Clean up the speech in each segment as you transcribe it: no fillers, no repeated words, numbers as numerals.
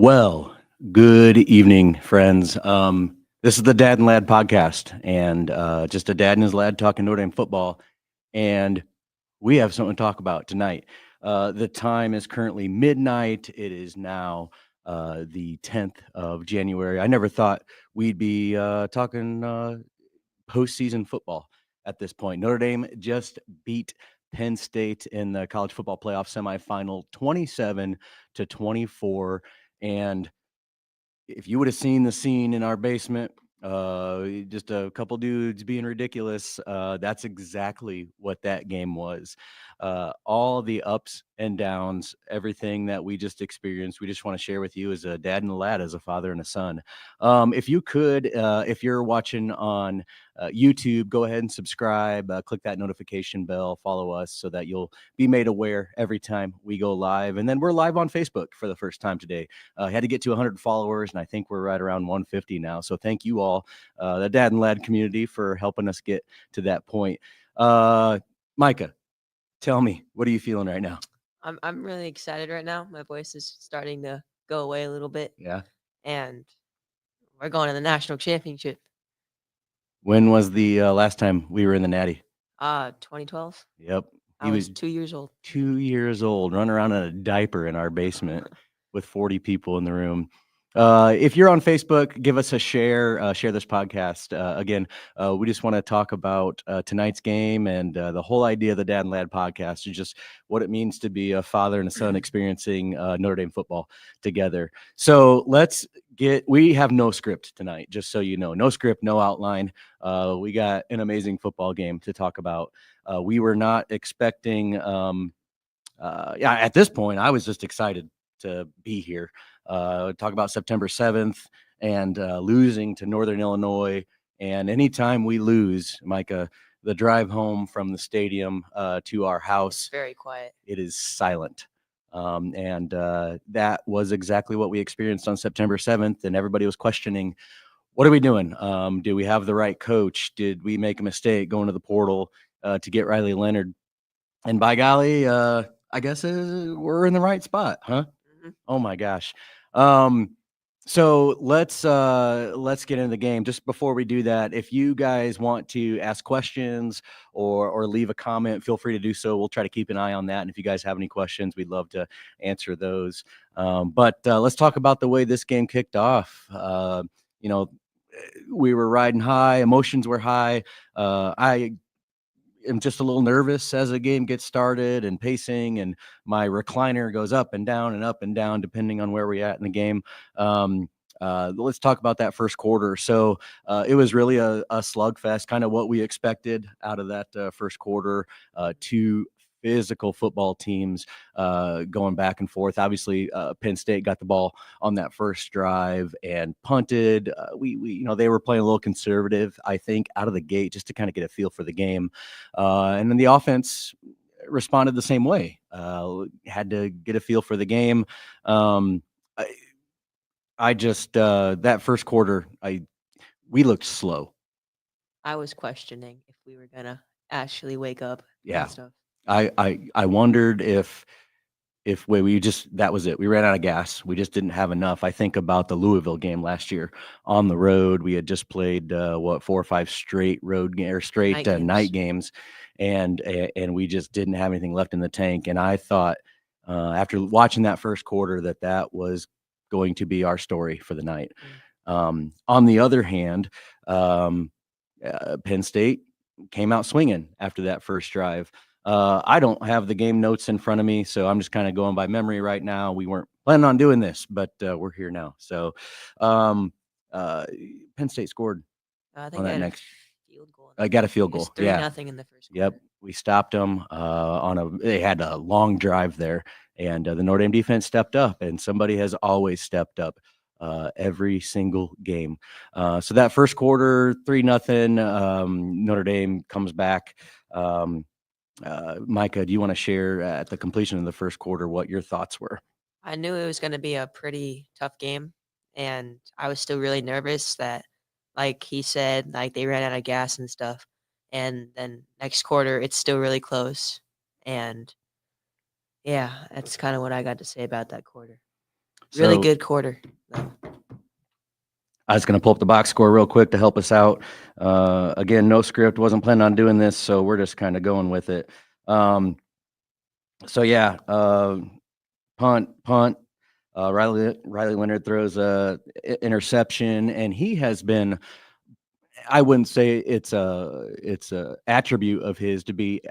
Well, good evening, friends. This is the Dad and Lad podcast, and just a dad and his lad talking Notre Dame football. And we have something to talk about tonight. The time is currently midnight. It is now the 10th of January. I never thought we'd be talking postseason football at this point. Notre Dame just beat Penn State in the college football playoff semifinal 27-24. And if you would have seen the scene in our basement, just a couple dudes being ridiculous, that's exactly what that game was. All the ups and downs, everything that we just experienced, we just want to share with you as a dad and a lad, as a father and a son. If you could, if you're watching on YouTube, go ahead and subscribe, click that notification bell, follow us so that you'll be made aware every time we go live. And then we're live on Facebook for the first time today. Had to get to 100 followers, and I think we're right around 150 now. So thank you all, the Dad and Lad community, for helping us get to that point. Micah, tell me, what are you feeling right now? I'm really excited right now. My voice is starting to go away a little bit, Yeah. and we're going to the national championship. When was the last time we were in the Natty? 2012. Yep. I He was was 2 years old. 2 years old, running around in a diaper in our basement with 40 people in the room. If you're on Facebook, give us a share, share this podcast. Again, we just want to talk about tonight's game, and the whole idea of the Dad and Lad podcast is just what it means to be a father and a son experiencing Notre Dame football together. So we have no script tonight, just so you know. No script, no outline. We got an amazing football game to talk about. We were not expecting, at this point, I was just excited to be here. Talk about September 7th and losing to Northern Illinois. And anytime we lose, Micah, the drive home from the stadium to our It's house, very quiet. it is silent. And that was exactly what we experienced on September 7th. And everybody was questioning, what are we doing? Do we have the right coach? Did we make a mistake going to the portal to get Riley Leonard? And by golly, I guess we're in the right spot, huh? hmm Oh my gosh. Um, so let's get into the game. Just before we do that, if you guys want to ask questions or leave a comment, feel free to do so. We'll try to keep an eye on that. And if you guys have any questions, we'd love to answer those. But let's talk about the way this game kicked off. You know, we were riding high, emotions were high. I am just a little nervous as the game gets started and pacing, and my recliner goes up and down depending on where we're at in the game. Let's talk about that first quarter. So it was really a slugfest, kind of what we expected out of that first quarter. Two physical football teams going back and forth. Obviously, Penn State got the ball on that first drive and punted. They were playing a little conservative, I think, out of the gate, just to kind of get a feel for the game. And then the offense responded the same way. Had to get a feel for the game. Um, I, I just that first quarter, we looked slow. I was questioning if we were gonna actually wake up and Yeah, stuff. I wondered if we just that was it. We ran out of gas. We just didn't have enough. I think about the Louisville game last year on the road. We had just played 4 or 5 straight road game or straight Night night games. games, and we just didn't have anything left in the tank. And I thought after watching that first quarter that was going to be our story for the night. Mm. On the other hand, um, Penn State came out swinging after that first drive. I don't have the game notes in front of me, so I'm just kind of going by memory right now. We weren't planning on doing this, but we're here now. So, um, uh, Penn State scored I on think I that had a next. field goal. I got a field It was goal. three Yeah. nothing in the first Yep. quarter. We stopped them They had a long drive there, and the Notre Dame defense stepped up, and somebody has always stepped up every single game. So that first quarter, 3-0. Notre Dame comes back. Um, Micah, do you want to share at the completion of the first quarter what your thoughts were? I knew it was gonna be a pretty tough game, and I was still really nervous that, like he said, like they ran out of gas and stuff. And then next quarter, it's still really close. And yeah, that's kind of what I got to say about that quarter. Really So good quarter, though. I was going to pull up the box score real quick to help us out. Again, no script, wasn't planning on doing this, so we're just kind of going with it. So yeah, punt. Riley Leonard throws a interception, and he has been. I wouldn't say it's a attribute of his to be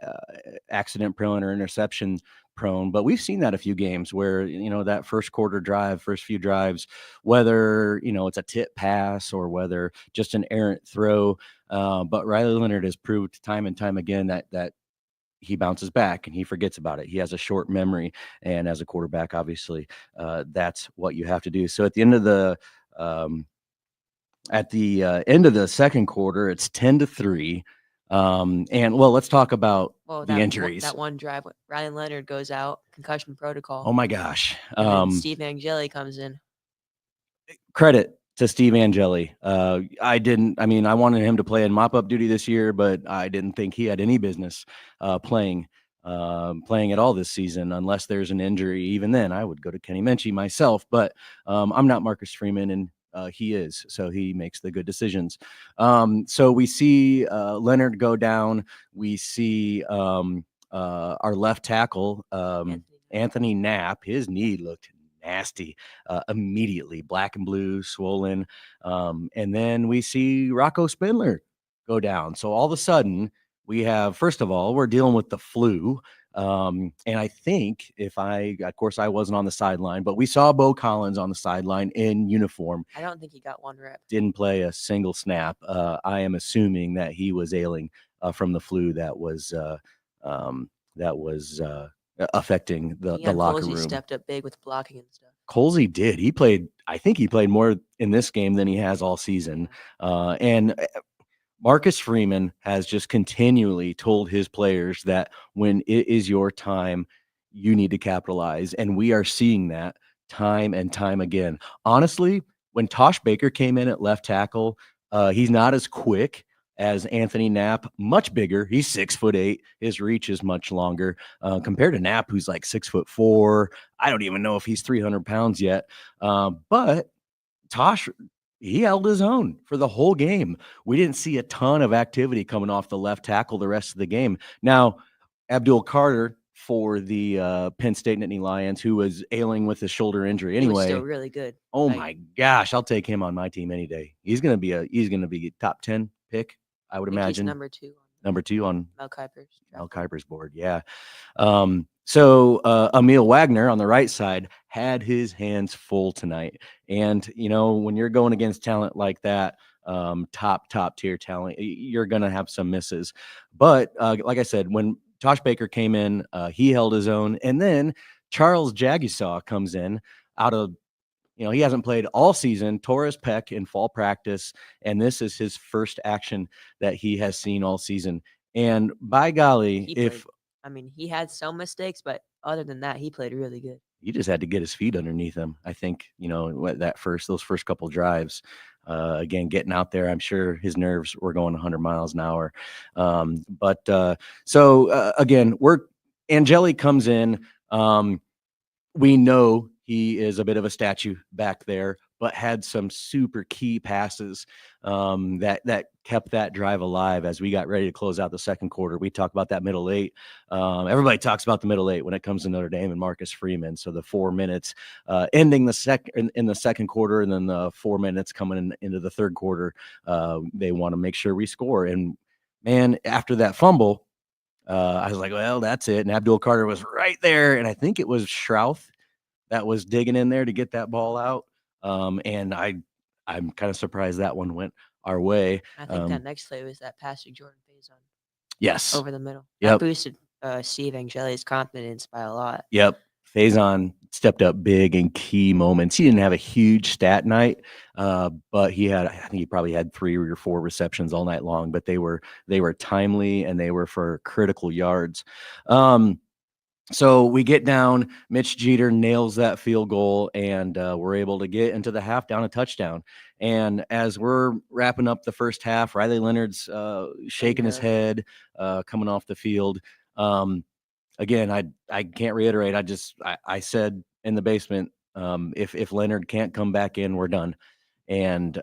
accident prone or interception prone, but we've seen that a few games where that first quarter drive, first few drives, whether it's a tip pass or whether just an errant throw. But Riley Leonard has proved time and time again that he bounces back and he forgets about it. He has a short memory, and as a quarterback, obviously, that's what you have to do. So um, at the end of the second quarter, it's 10-3. And well, let's talk about Well, the injuries. that one drive, Ryan Leonard goes out, concussion protocol, Oh my gosh. and then Steve Angeli comes in. Credit to Steve Angeli. I wanted him to play in mop-up duty this year, but I didn't think he had any business playing at all this season unless there's an injury. Even then, I would go to Kenny Minchie myself, but I'm not Marcus Freeman, and he is, so he makes the good decisions. So we see Leonard go down. We see our left tackle, Anthony Knapp. His knee looked nasty immediately, black and blue, swollen. And then we see Rocco Spindler go down. So all of a sudden, we have, first of all, we're dealing with the flu. And I think of course, I wasn't on the sideline, but we saw Bo Collins on the sideline in uniform. I don't think he got one rep. Didn't play a single snap. I am assuming that he was ailing from the flu that was affecting the locker room. Stepped up big with blocking and stuff. Colsey did. I think he played more in this game than he has all season. And Marcus Freeman has just continually told his players that when it is your time, you need to capitalize. And we are seeing that time and time again. Honestly, when Tosh Baker came in at left tackle, he's not as quick as Anthony Knapp, much bigger. He's 6'8". His reach is much longer compared to Knapp, who's like 6'4". I don't even know if he's 300 pounds yet. But Tosh, he held his own for the whole game. We didn't see a ton of activity coming off the left tackle the rest of the game. Now, Abdul Carter for the Penn State Nittany Lions, who was ailing with a shoulder injury anyway. He was still really good. Oh my gosh, I'll take him on my team any day. He's gonna be a top 10 pick, I would imagine. He's number two on Mel Kiper's board. Yeah. So Emil Wagner on the right side had his hands full tonight. And, when you're going against talent like that, top tier talent, you're going to have some misses. But like I said, when Tosh Baker came in, he held his own. And then Charles Jagusaw comes in out of, he hasn't played all season, Torres Peck in fall practice, and this is his first action that he has seen all season. And by golly, he had some mistakes, but other than that, he played really good. He just had to get his feet underneath him. I think, those first couple drives, again, getting out there, I'm sure his nerves were going 100 miles an hour. Again, Angeli comes in. We know he is a bit of a statue back there, but had some super key passes that kept that drive alive as we got ready to close out the second quarter. We talk about that middle eight. Everybody talks about the middle eight when it comes to Notre Dame and Marcus Freeman. So the 4 minutes ending in the second quarter, and then the 4 minutes coming into the third quarter, they want to make sure we score. And man, after that fumble, I was like, well, that's it. And Abdul Carter was right there, and I think it was Schrouth that was digging in there to get that ball out. And I'm kind of surprised that one went our way. I think that next play was that pass to Jordan Faison. Yes. Over the middle. Yep. That boosted Steve Angeli's confidence by a lot. Yep. Faison stepped up big in key moments. He didn't have a huge stat night, but I think he probably had 3 or 4 receptions all night long, but they were timely and they were for critical yards. So we get down, Mitch Jeter nails that field goal, and we're able to get into the half down a touchdown. And as we're wrapping up the first half, Riley Leonard's shaking his head, coming off the field. Again, I can't reiterate. I said in the basement, If Leonard can't come back in, we're done. And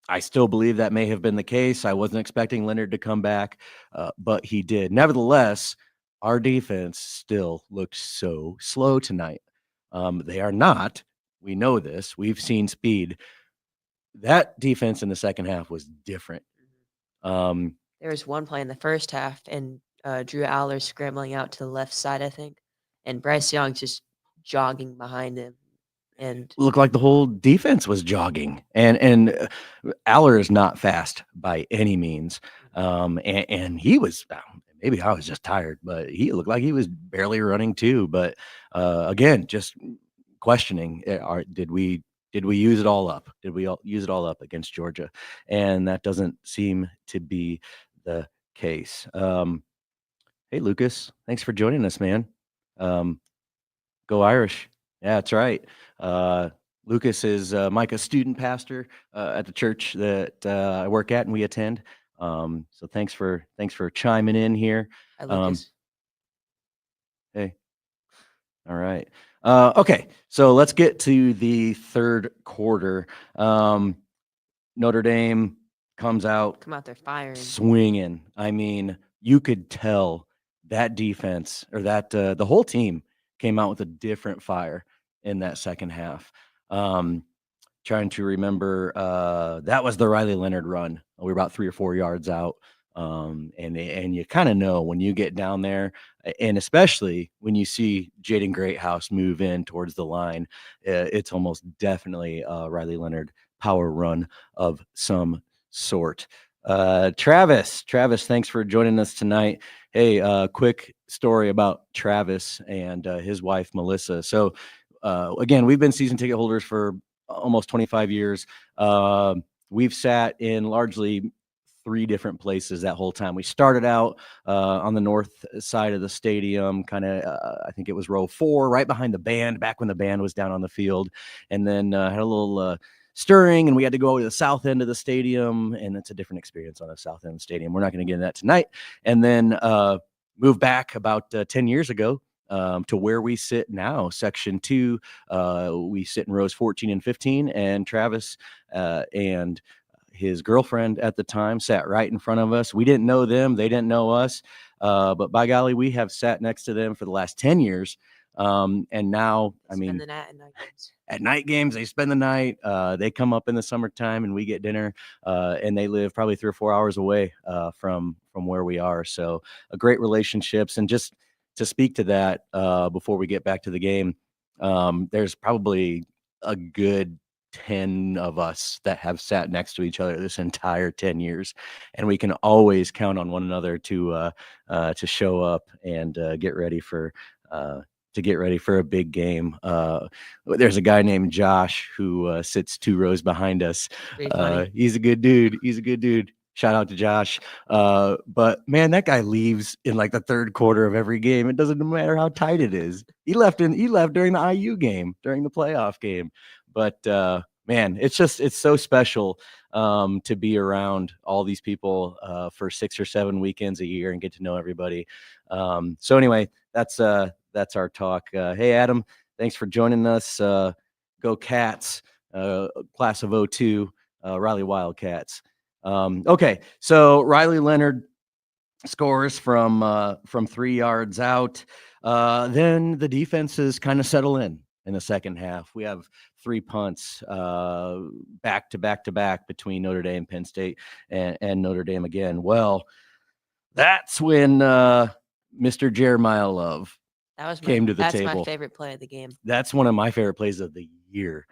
I still believe that may have been the case. I wasn't expecting Leonard to come back, but he did. Nevertheless, our defense still looked so slow tonight. They are not. We know this. We've seen speed. That defense in the second half was different. Um, There was one play in the first half, and Drew Aller scrambling out to the left side, I think, and Bryce Young just jogging behind him. And Looked like the whole defense was jogging, and Aller is not fast by any means. And he was maybe I was just tired, but he looked like he was barely running too. But again, just questioning: did we use it all up? Did we use it all up against Georgia? And that doesn't seem to be the case. Hey, Lucas, thanks for joining us, man. Go Irish! Yeah, that's right. Lucas is Micah's student pastor at the church that I work at and we attend. So thanks for chiming in here. I Lucas. Hey, all right. Okay, so let's get to the third quarter. Notre Dame comes out Come out there firing. swinging. I mean, you could tell that defense or that the whole team came out with a different fire in that second half. Trying to remember, that was the Riley Leonard run. We were about 3 or 4 yards out. And you kind of know when you get down there, and especially when you see Jaden Greathouse move in towards the line, it's almost definitely a Riley Leonard power run of some sort. Travis, thanks for joining us tonight. Hey, quick story about Travis and his wife, Melissa. So, again, we've been season ticket holders for almost 25 years. We've sat in largely 3 different places that whole time. We started out on the north side of the stadium, kind of, I think it was row 4, right behind the band, back when the band was down on the field, and then had a little stirring, and we had to go to the south end of the stadium, and it's a different experience on the south end of the stadium. We're not going to get into that tonight. And then moved back about 10 years ago to where we sit now, section 2. We sit in rows 14 and 15, and Travis and his girlfriend at the time sat right in front of us. We didn't know them. They didn't know us. But by golly, we have sat next to them for the last 10 years. And now, I mean, Spend the night at night games. At night games, they spend the night. They come up in the summertime and we get dinner, and they live probably 3 or 4 hours away from where we are. So great relationships. And just to speak to that before we get back to the game, there's probably a good 10 of us that have sat next to each other this entire 10 years, and we can always count on one another to show up and get ready for a big game. There's a guy named Josh who sits 2 rows behind us. He's a good dude. Shout out to Josh. But man, that guy leaves in like the third quarter of every game. It doesn't matter how tight it is. He left during the IU game, during the playoff game. But man, it's so special to be around all these people for 6 or 7 weekends a year and get to know everybody. So anyway, that's our talk. Hey, Adam, thanks for joining us. Go Cats, class of 02, Riley Wildcats. Okay, so Riley Leonard scores from 3 yards out. Then the defenses kind of settle in the second half. We have 3 punts back to back between Notre Dame, Penn State, and Notre Dame again. Well, that's when Mr. Jeremiah Love came to the table. That's my favorite play of the game. That's one of my favorite plays of the year.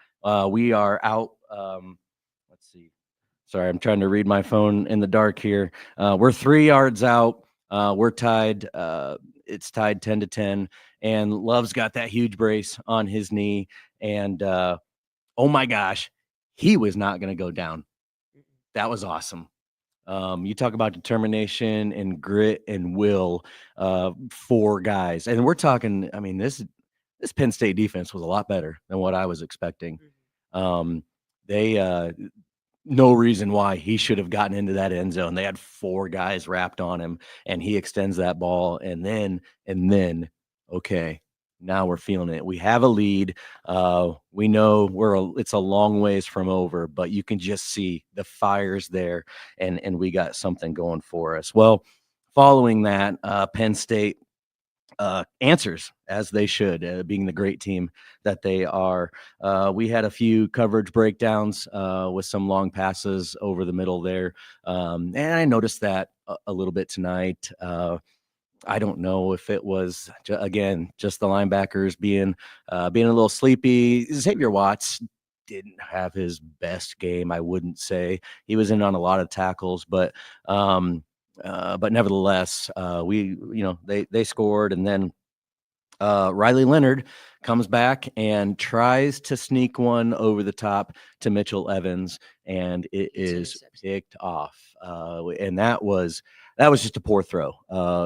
We are out. Let's see. Sorry, I'm trying to read my phone in the dark here. We're 3 yards out. We're tied. It's tied 10-10, and Love's got that huge brace on his knee. And oh my gosh, he was not going to go down. That was awesome. You talk about determination and grit and will, 4 guys, and we're talking. I mean, this Penn State defense was a lot better than what I was expecting. They no reason why he should have gotten into that end zone. They had 4 guys wrapped on him, and he extends that ball, and then okay, now we're feeling it. We have a lead. We know it's a long ways from over, but you can just see the fires there, and we got something going for us. Well, following that, Penn State answers as they should, being the great team that they are. We had a few coverage breakdowns with some long passes over the middle there, and I noticed that a little bit tonight. I don't know if it was again just the linebackers being a little sleepy. Xavier Watts didn't have his best game, I wouldn't say. He was in on a lot of tackles, but nevertheless, they scored, and then Riley Leonard comes back and tries to sneak one over the top to Mitchell Evans, and it is picked off. And that was just a poor throw.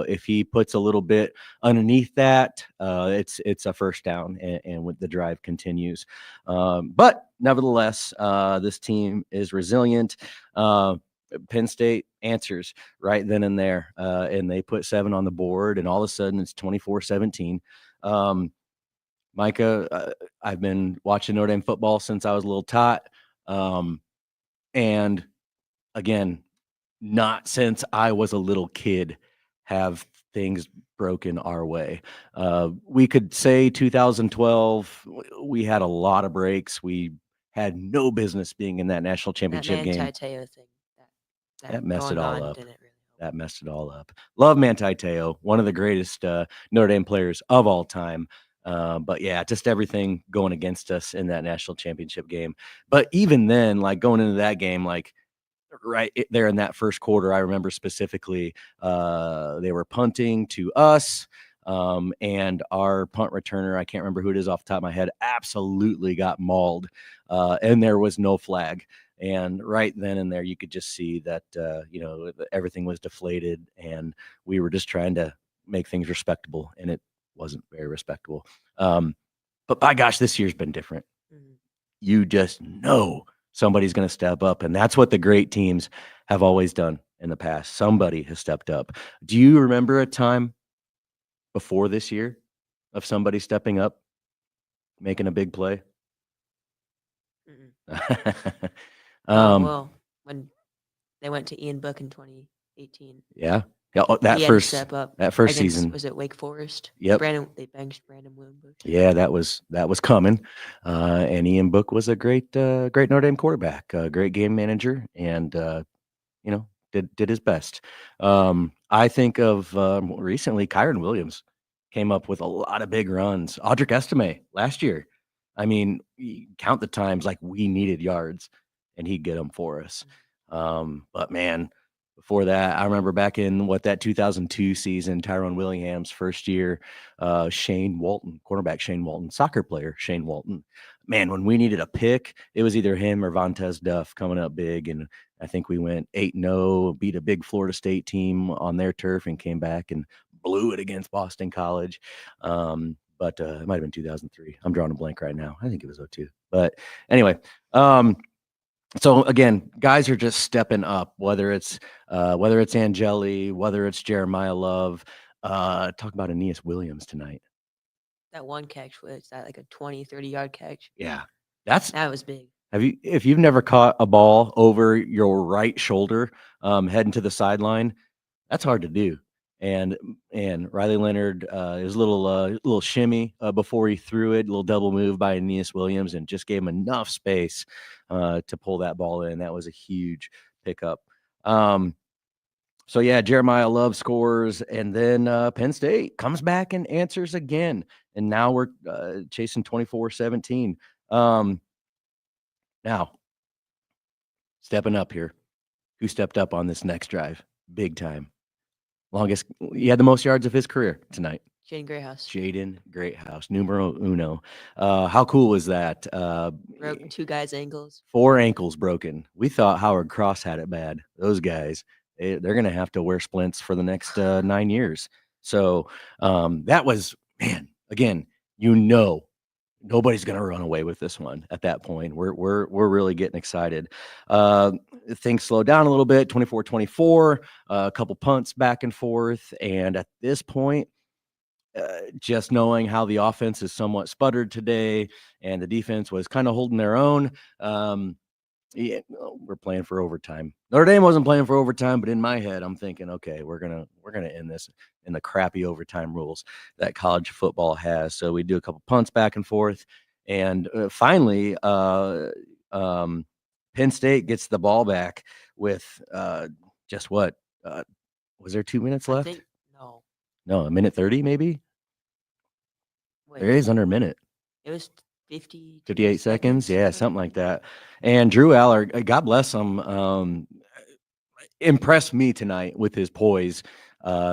If he puts a little bit underneath that, it's a first down, and the drive continues. But nevertheless, this team is resilient. Penn State answers right then and there, and they put 7 on the board, and all of a sudden it's 24-17. Micah, I've been watching Notre Dame football since I was a little tot. And again, not since I was a little kid have things broken our way. We could say 2012, we had a lot of breaks. We had no business being in that national championship game. That Manti Te'o thing. That messed it all up. Really that messed it all up. Love Manti Te'o, one of the greatest Notre Dame players of all time. But yeah, just everything going against us in that national championship game. But even then, like going into that game, like right there in that first quarter, I remember specifically they were punting to us. And our punt returner, I can't remember who it is off the top of my head, absolutely got mauled. And there was no flag. And right then and there, you could just see that, everything was deflated, and we were just trying to make things respectable, and it wasn't very respectable. But by gosh, this year's been different. Mm-hmm. You just know somebody's going to step up, and that's what the great teams have always done in the past. Somebody has stepped up. Do you remember a time before this year of somebody stepping up, making a big play? Well, when they went to Ian Book in 2018. Yeah. That first season. Was it Wake Forest? Yep. They benched Brandon Williams. Yeah, that was coming. And Ian Book was a great Notre Dame quarterback, a great game manager, and did his best. I think of recently Kyron Williams came up with a lot of big runs. Audric Estime last year. I mean, count the times like we needed yards, and he'd get them for us. But man, before that, I remember back in that 2002 season, Tyrone Willingham's first year, Shane Walton, cornerback Shane Walton, soccer player Shane Walton. Man, when we needed a pick, it was either him or Vontez Duff coming up big. And I think we went 8-0, beat a big Florida State team on their turf, and came back and blew it against Boston College. But it might have been 2003. I'm drawing a blank right now. I think it was 2002. But anyway, so again, guys are just stepping up, whether it's Angeli, whether it's Jeremiah Love. Talk about Aeneas Williams tonight. That one catch, was that like a 20, 30-yard catch? Yeah. That was big. If you've never caught a ball over your right shoulder, heading to the sideline, that's hard to do. And Riley Leonard, his little shimmy before he threw it, a little double move by Aeneas Williams, and just gave him enough space to pull that ball in. That was a huge pickup. So yeah, Jeremiah Love scores, and then Penn State comes back and answers again, and now we're chasing 24-17. Now, stepping up here, who stepped up on this next drive? Big time. He had the most yards of his career tonight. Jaden Greathouse, numero uno. How cool was that? Broke 2 guys' ankles. 4 ankles broken. We thought Howard Cross had it bad. Those guys, they're going to have to wear splints for the next 9 years. So that was, man, again, nobody's going to run away with this one at that point. We're really getting excited. Things slowed down a little bit, 24-24, a couple punts back and forth. And at this point, just knowing how the offense is somewhat sputtered today and the defense was kind of holding their own. Yeah, we're playing for overtime. Notre Dame wasn't playing for overtime, but in my head, I'm thinking, okay, we're gonna end this in the crappy overtime rules that college football has. So we do a couple punts back and forth, and finally, Penn State gets the ball back with just what was there 2 minutes I left? think no. No, a minute 30 maybe. There Wait, is under a minute. it was 50 58 seconds. Yeah, something like that. And Drew Aller, God bless him, impressed me tonight with his poise.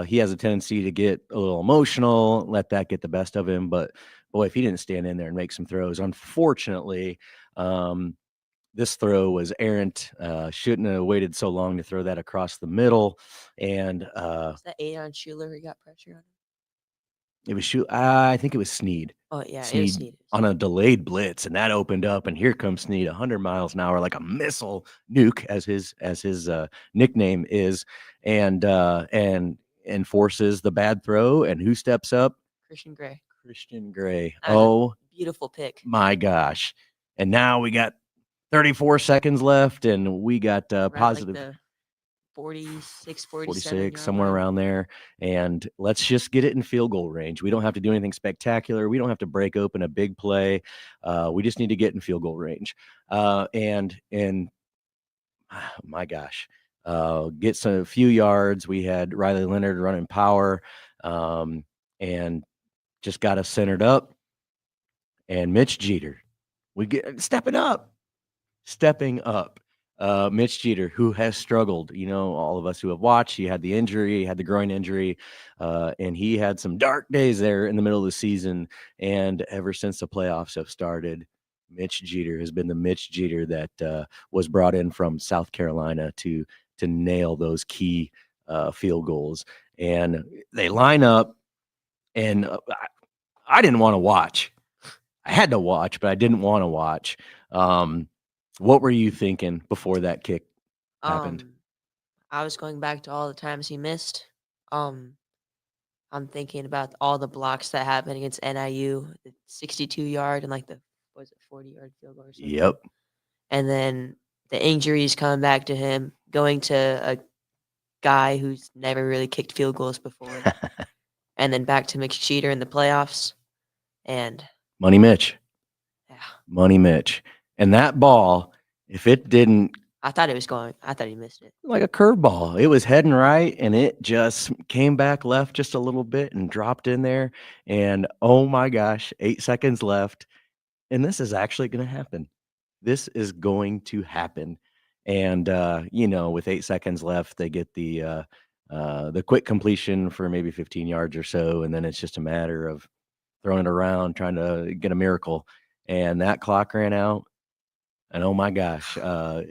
He has a tendency to get a little emotional, let that get the best of him. But boy, if he didn't stand in there and make some throws, unfortunately, this throw was errant. Shouldn't have waited so long to throw that across the middle. And Was that Adon Schuler who got pressure on him? it was I think it was Sneed. Oh yeah, it was Sneed Sneed. on a delayed blitz, and that opened up, and here comes Sneed, 100 miles an hour, like a missile nuke, as his nickname is, and forces the bad throw. And who steps up? Christian Gray. Christian Gray. That was a Oh beautiful pick. my gosh! And now we got 34 seconds left, and we got Around, positive. Like the 46, 46, somewhere around there. And let's just get it in field goal range. We don't have to do anything spectacular. We don't have to break open a big play. We just need to get in field goal range. And my gosh, get a few yards. We had Riley Leonard running power, and just got us centered up. And Mitch Jeter, we get stepping up. Mitch Jeter, who has struggled, all of us who have watched, he had the injury, he had the groin injury, and he had some dark days there in the middle of the season. And ever since the playoffs have started, Mitch Jeter has been the Mitch Jeter that was brought in from South Carolina to nail those key field goals. And they line up, and I didn't want to watch. I had to watch, but I didn't want to watch. What were you thinking before that kick happened? I was going back to all the times he missed. I'm thinking about all the blocks that happened against NIU, the 62-yard and like the 40-yard field goal or something. Yep. And then the injuries coming back to him, going to a guy who's never really kicked field goals before, and then back to Mitch Jeter in the playoffs. And Money Mitch. Yeah. Money Mitch. And that ball, if it didn't, I thought he missed it. Like a curveball. It was heading right, and it just came back left just a little bit and dropped in there. And oh my gosh, 8 seconds left. And this is actually going to happen. This is going to happen. And, with 8 seconds left, they get the quick completion for maybe 15 yards or so. And then it's just a matter of throwing it around, trying to get a miracle. And that clock ran out. And oh my gosh,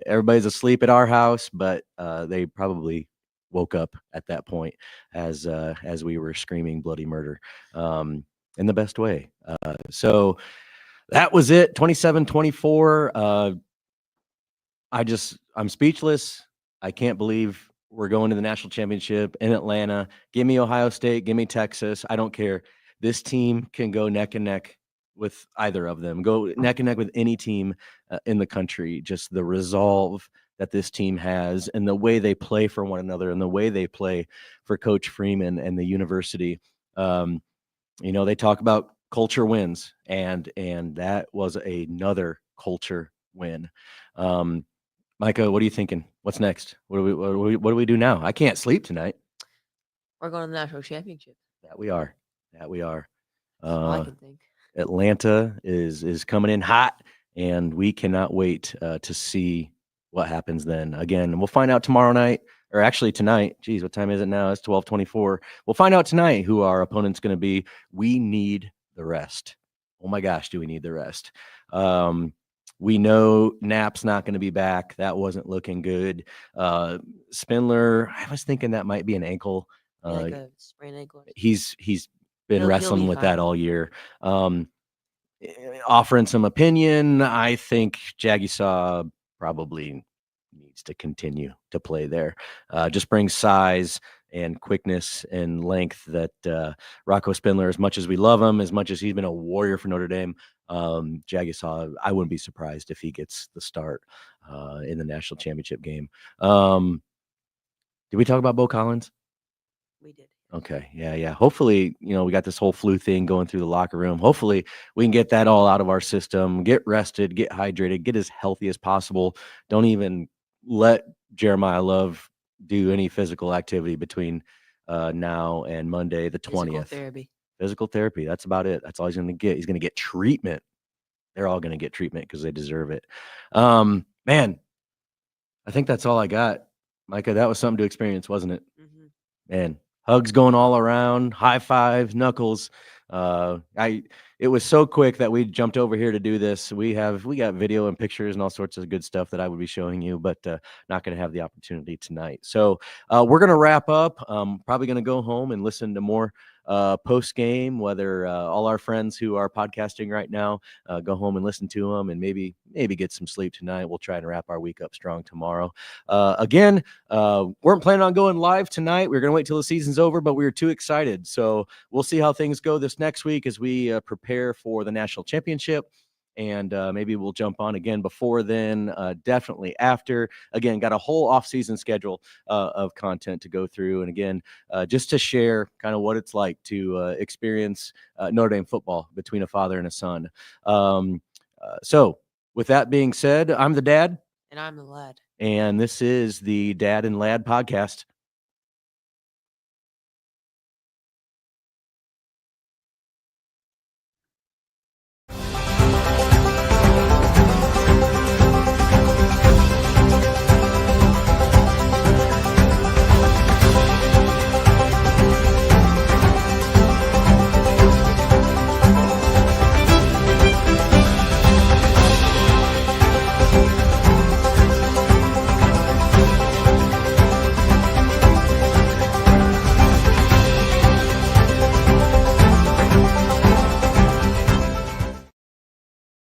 everybody's asleep at our house, but they probably woke up at that point as we were screaming bloody murder in the best way. So that was it, 27-24. I'm speechless. I can't believe we're going to the national championship in Atlanta. Give me Ohio State, give me Texas. I don't care. This team can go neck and neck with either of them, go neck and neck with any team in the country. Just the resolve that this team has and the way they play for one another and the way they play for Coach Freeman and the university. They talk about culture wins, and that was another culture win. Micah, what are you thinking? What's next? What do we do now? I can't sleep tonight. We're going to the national championship. That we are. That's all I can think. Atlanta is coming in hot, and we cannot wait to see what happens then. Again, we'll find out tomorrow night, or actually tonight. Geez, what time is it now? It's 12:24. We'll find out tonight who our opponent's going to be. We need the rest. Oh my gosh, do we need the rest? We know Knapp's not going to be back. That wasn't looking good. Spindler, I was thinking that might be an ankle. Like a sprained ankle. He's been wrestling with fine. that all year. Offering some opinion, I think Jagisaw probably needs needs to continue to play there. Just brings size and quickness and length that Rocco Spindler, as much as we love him, as much as he's been a warrior for Notre Dame, Jagisaw, I wouldn't be surprised if he gets the start in the national championship game. Did we talk about Bo Collins? We did. Okay. Yeah. Hopefully, we got this whole flu thing going through the locker room. Hopefully we can get that all out of our system, get rested, get hydrated, get as healthy as possible. Don't even let Jeremiah Love do any physical activity between now and Monday, the 20th. Physical therapy. That's about it. That's all he's going to get. He's going to get treatment. They're all going to get treatment because they deserve it. Man, I think that's all I got. Micah, that was something to experience, wasn't it? Mm-hmm. Man, hugs going all around, high fives, knuckles. It was so quick that we jumped over here to do this. We got video and pictures and all sorts of good stuff that I would be showing you, but not going to have the opportunity tonight. So we're going to wrap up. Probably going to go home and listen to more post game, whether all our friends who are podcasting right now go home and listen to them and maybe get some sleep tonight. We'll try to wrap our week up strong tomorrow. Again, weren't planning on going live tonight. We were going to wait till the season's over, but we were too excited. So we'll see how things go this next week as we prepare for the national championship. And maybe we'll jump on again before then, definitely after. Again, got a whole off-season schedule of content to go through. And again, just to share kind of what it's like to experience Notre Dame football between a father and a son. So with that being said, I'm the dad. And I'm the lad. And this is the Dad and Lad podcast.